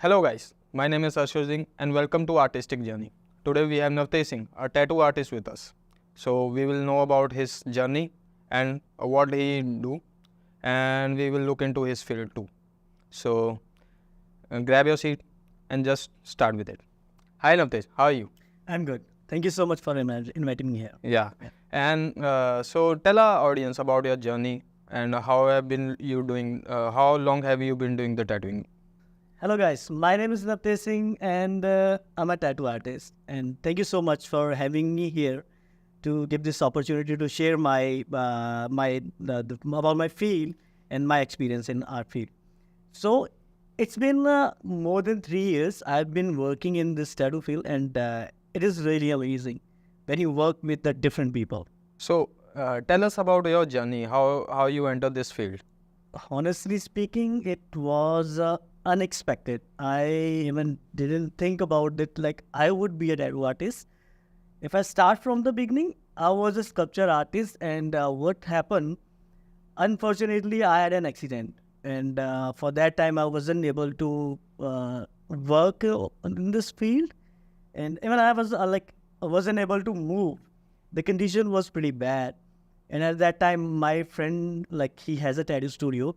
Hello guys, my name is Ashok Singh and welcome to Artistic Journey. Today we have Navtej Singh, a tattoo artist with us. So we will know about his journey and what he do, and we will look into his field too. So grab your seat and just start with it. Hi Navtej, how are you? I'm good. Thank you so much for inviting me here. Yeah. And so tell our audience about your journey and how long have you been doing the tattooing? Hello guys, my name is Navtej Singh and I'm a tattoo artist. And thank you so much for having me here to give this opportunity to share about my field and my experience in art field. So it's been more than 3 years I've been working in this tattoo field, and it is really amazing when you work with the different people. So tell us about your journey, how you entered this field. Honestly speaking, it was unexpected. I even didn't think about it like I would be a tattoo artist. If I start from the beginning, I was a sculpture artist, and what happened, unfortunately, I had an accident. And for that time, I wasn't able to work in this field. And even I wasn't able to move. The condition was pretty bad. And at that time, my friend, he has a tattoo studio.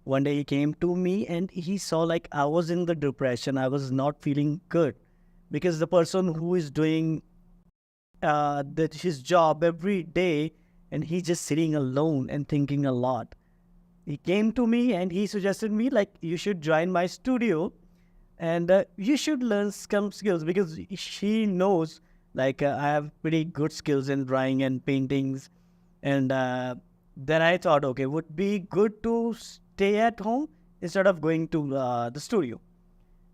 One day he came to me and he saw I was in the depression. I was not feeling good because the person who is doing his job every day, and he's just sitting alone and thinking a lot. He came to me and he suggested me you should join my studio and you should learn some skills, because she knows I have pretty good skills in drawing and paintings. And then I thought, okay, would be good to stay at home instead of going to the studio.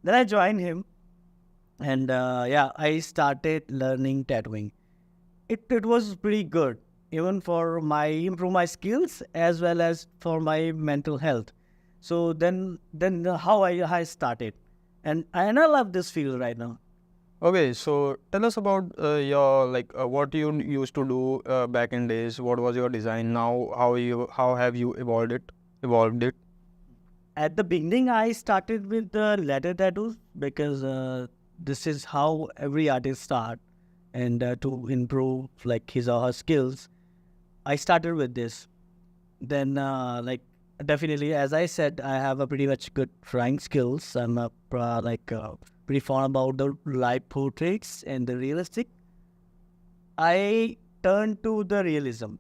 Then I joined him, and I started learning tattooing. It was pretty good, even for improve my skills as well as for my mental health. So then how I started, and I love this field right now. Okay, so tell us about your what you used to do back in days. What was your design? Now how have you evolved it? At the beginning, I started with the letter tattoos because this is how every artist start, and to improve his or her skills, I started with this. Then definitely, as I said, I have a pretty much good drawing skills. I'm pretty fond about the live portraits and the realistic. I turned to the realism.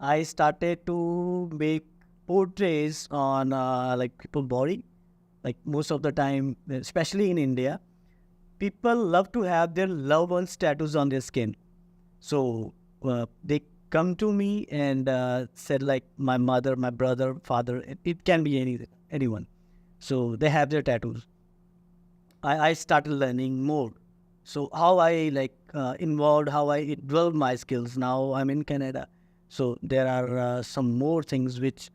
I started to make portraits on people body. Most of the time, especially in India, people love to have their loved ones tattoos on their skin. So they come to me and said my mother, my brother, father. It can be anyone. So they have their tattoos. I started learning more. So how I involved, how I developed my skills. Now I'm in Canada, so there are some more things which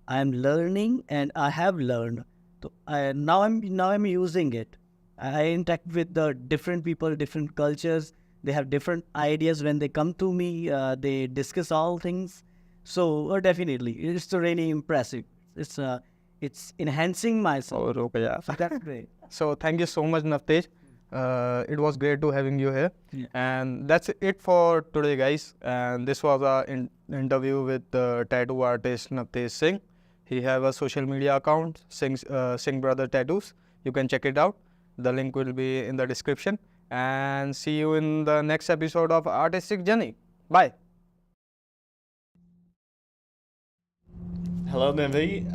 I am learning and I have learned. So now I'm using it. I interact with the different people, different cultures. They have different ideas when they come to me. They discuss all things. So definitely, it's really impressive. It's enhancing myself. Oh, okay, yeah. So that's great. So thank you so much, Navtej. It was great to having you here. Yeah. And that's it for today, guys. And this was our interview with the tattoo artist Navtej Singh. He have a social media account, Singh Brother Tattoos. You can check it out. The link will be in the description. And see you in the next episode of Artistic Journey. Bye. Hello, Navtej.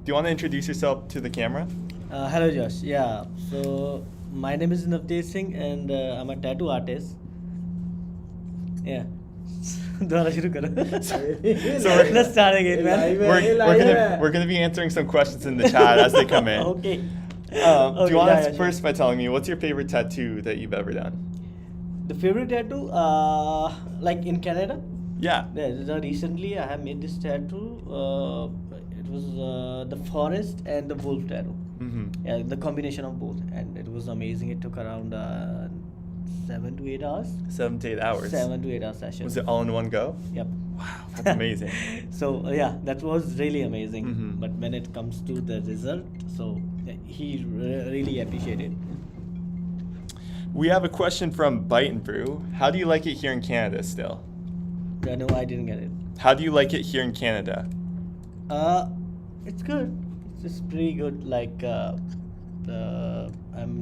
Do you want to introduce yourself to the camera? Hello Josh. Yeah. So my name is Navtej Singh and I'm a tattoo artist. Yeah. दोबारा शुरू करो. So Let's start again, man. we're gonna be answering some questions in the chat as they come in. Okay. Do you want to sure. first by telling me what's your favorite tattoo that you've ever done? The favorite tattoo, in Canada. Yeah. Yeah, so recently I have made this tattoo. It was the forest and the wolf tattoo. Mm-hmm. Yeah, the combination of both, and it was amazing. It took around 7 to 8 hours. 7 to 8 hours. 7 to 8 hour session. Was it all in one go? Yep. Wow, that's amazing. So yeah, that was really amazing. Mhm. But when it comes to the result, so he really appreciated. We have a question from Bite and Brew. How do you like it here in Canada still? No, I didn't get it. How do you like it here in Canada? It's good. It's just pretty good. Like, I'm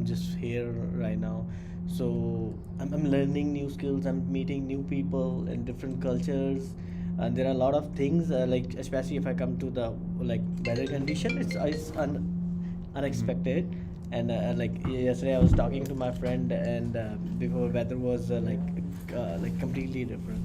just here right now, so I'm learning new skills. I'm meeting new people and different cultures, and there are a lot of things. Like, especially if I come to the like weather condition, it's unexpected. And like yesterday, I was talking to my friend, and before weather was like completely different.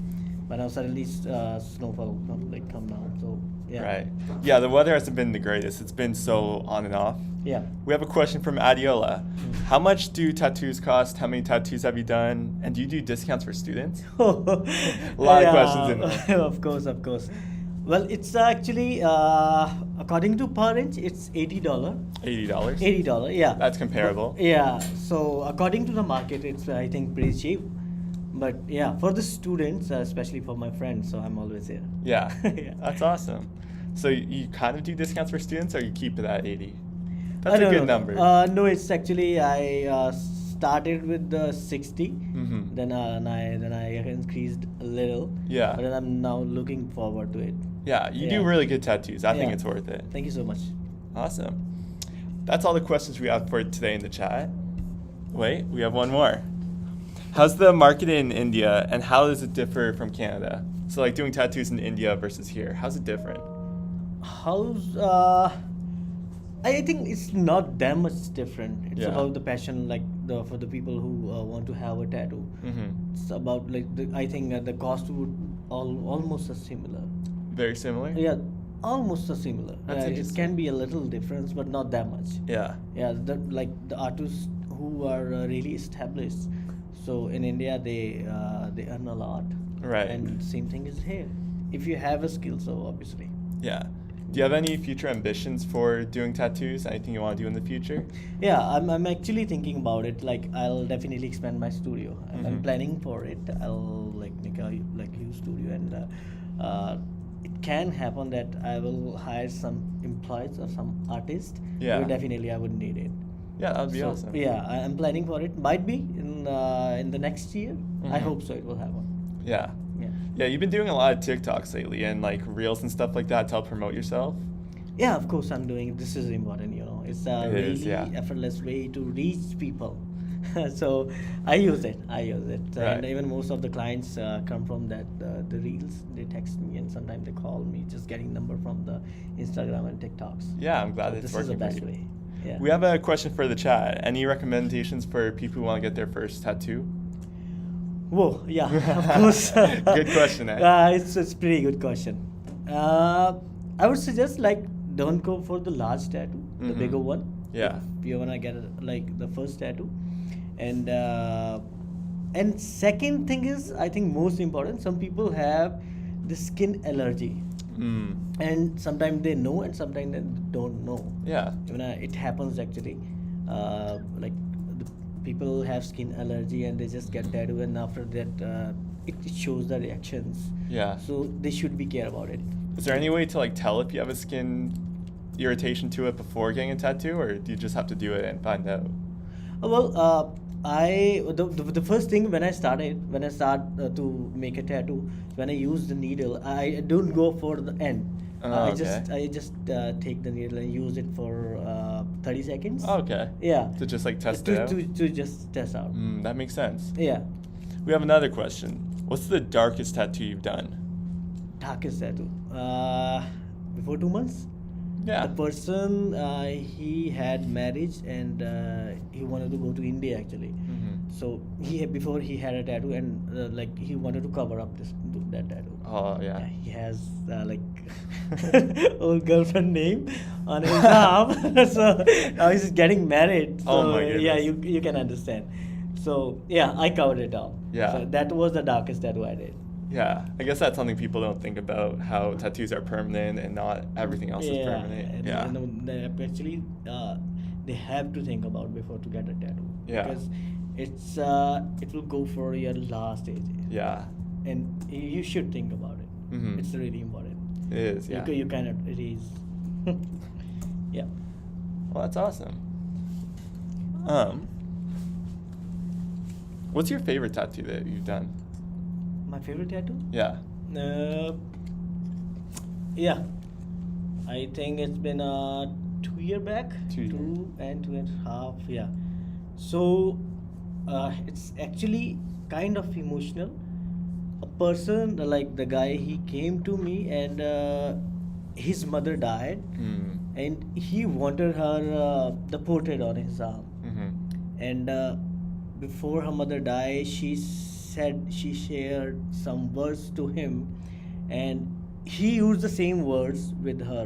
But now suddenly snowfall come down. So yeah. Right. Yeah, the weather hasn't been the greatest. It's been so on and off. Yeah. We have a question from Adiola. How much do tattoos cost? How many tattoos have you done? And do you do discounts for students? A lot of questions in there. Of course, of course. Well, it's actually according to per inch, it's $80. $80? $80, yeah. That's comparable. Yeah. So according to the market, it's I think pretty cheap. But yeah, for the students, especially for my friends, so I'm always here. Yeah. Yeah. That's awesome. So you kind of do discounts for students, or you keep it at 80? That's a No, good no, number. No, it's actually I started with the 60, Mhm. then I increased a little. Yeah. But then I'm now looking forward to it. Yeah, you do Yeah. really good tattoos. I think Yeah. it's worth it. Thank you so much. Awesome. That's all the questions we have for today in the chat. Wait, we have one more. How's the market in India, and how does it differ from Canada? So like doing tattoos in India versus here, how's it different? How's I think it's not that much different. It's Yeah. about the passion, like for the people who want to have a tattoo. Mm-hmm. It's about like I think the cost would almost similar. Very similar? Yeah, almost similar. That's It interesting. can be a little difference, but not that much. Yeah. Yeah, like the artists who are really established. So in India, they earn a lot. Right. And same thing is here. If you have a skill, so obviously. Yeah. Do you have any future ambitions for doing tattoos? Anything you want to do in the future? Yeah, I'm actually thinking about it. Like I'll definitely expand my studio. I'm Mhm. planning for it. I'll like make a huge studio, and it can happen that I will hire some employees or some artist. Yeah. But definitely I would need it. Yeah, that would be So, awesome. Yeah, I'm planning for it. Might be in the next year. I Mhm. hope so. It will happen. Yeah. Yeah. Yeah, you've been doing a lot of TikToks lately and like reels and stuff like that to help promote yourself. Yeah, of course I'm doing. This is important. It's a It really is, yeah. effortless way to reach people. So I use it. Right. And even most of the clients come from that the reels. They text me and sometimes they call me, just getting number from the Instagram and TikToks. Yeah, I'm glad So it's this is the working for best you. way. Yeah. We have a question for the chat. Any recommendations for people who want to get their first tattoo? Whoa, yeah, of course. Good question, eh? It's pretty good question. I would suggest like don't go for the large tattoo, the Mhm. bigger one. Yeah. If you wanna get like the first tattoo, and second thing is I think most important. Some people have the skin allergy, Mm. and sometimes they know and sometimes they don't know. Yeah. It happens actually. Like the people have skin allergy and they just get tattoo, and after that it shows the reactions. Yeah. So they should be care about it. Is there any way to like tell if you have a skin irritation to it before getting a tattoo, or do you just have to do it and find out? The first thing when I start to make a tattoo, when I use the needle, I don't go for the end. Oh, I just take the needle and use it for 30 seconds. Oh, okay. Yeah. To just like test it out? To just test out. That makes sense. Yeah. We have another question. What's the darkest tattoo you've done? Darkest tattoo. Before 2 months. Yeah. The person he had marriage and he wanted to go to India actually. Mhm. So before he had a tattoo and like he wanted to cover up that tattoo. Oh, yeah. He has like old girlfriend name on his arm. So now he's getting married. So Oh my yeah, goodness. you can understand. So yeah, I covered it all. Yeah. So that was the darkest tattoo I did. Yeah, I guess that's something people don't think about, how tattoos are permanent and not everything else is permanent. And, Yeah. and actually, they have to think about before to get a tattoo. Yeah. Because it will go for your last age, Yeah, and you should think about it. Mhm. It's really important. it is, yeah. You cannot erase. Yeah. Well, that's awesome. What's your favorite tattoo that you've done? My favorite tattoo? Yeah. Yeah. I think it's been 2 year back. 2 years. 2.5. Yeah. So it's actually kind of emotional. A person like the guy, he came to me and his mother died, Mm. and he wanted her the portrait on his arm. Mm-hmm. And before her mother died, she said she shared some words to him, and he used the same words with her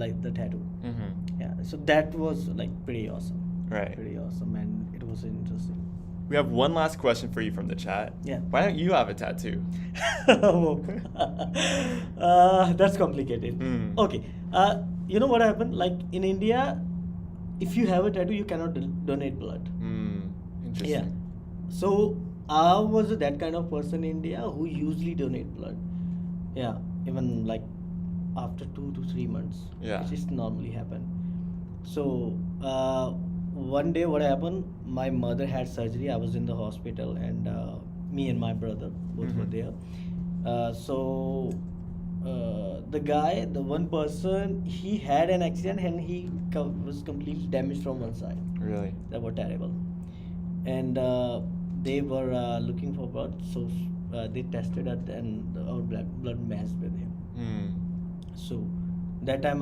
like the tattoo. Mm-hmm. Yeah, so that was like pretty awesome. Right. Pretty awesome, and it was interesting. We have one last question for you from the chat. Yeah. Why don't you have a tattoo? That's complicated. Mm. Okay. You know what happened? Like in India, if you have a tattoo, you cannot donate blood. Mm. Interesting. Yeah. So I was that kind of person in India who usually donate blood. Yeah. Even like after 2 to 3 months. Yeah. Which is normally happen. So one day what happened? My mother had surgery. I was in the hospital, and me and my brother both were Mhm. there. So the guy, the one person, he had an accident and he was completely damaged from one side. Really? That was terrible. And they were looking for blood, so they tested it, and our blood matched with him. Mm. So that time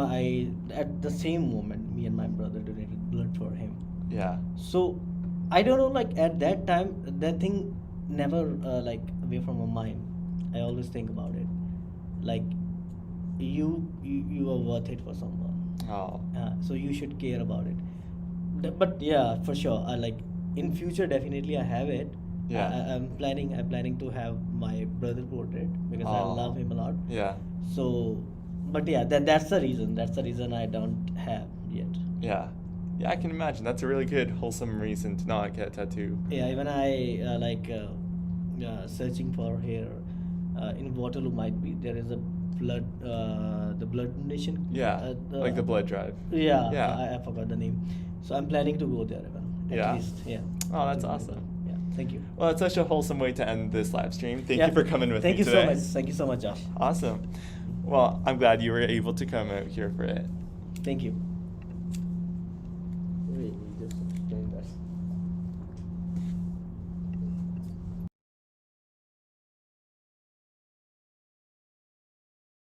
at the same moment, me and my brother donated blood for him. Yeah. So I don't know, like at that time, that thing never like away from my mind. I always think about it, like you are worth it for someone. Oh. So you should care about it. But yeah, for sure, I like in future definitely I have it. Yeah. I'm planning to have my brother portrait because I Aw. love him a lot. Yeah. So, but yeah, that's the reason. That's the reason I don't have yet. Yeah. Yeah, I can imagine. That's a really good, wholesome reason to not get a tattoo. Yeah, even I searching for here in Waterloo might be there is a the blood donation. Yeah. Like the blood drive. Yeah, Yeah. I forgot the name. So I'm planning to go there even. At Yeah? least, yeah. Oh, that's To go awesome. there. Yeah, thank you. Well, it's such a wholesome way to end this live stream. Thank Yeah, you for coming with thank me you today. so much. Thank you so much, Josh. Awesome. Well, I'm glad you were able to come out here for it. Thank you.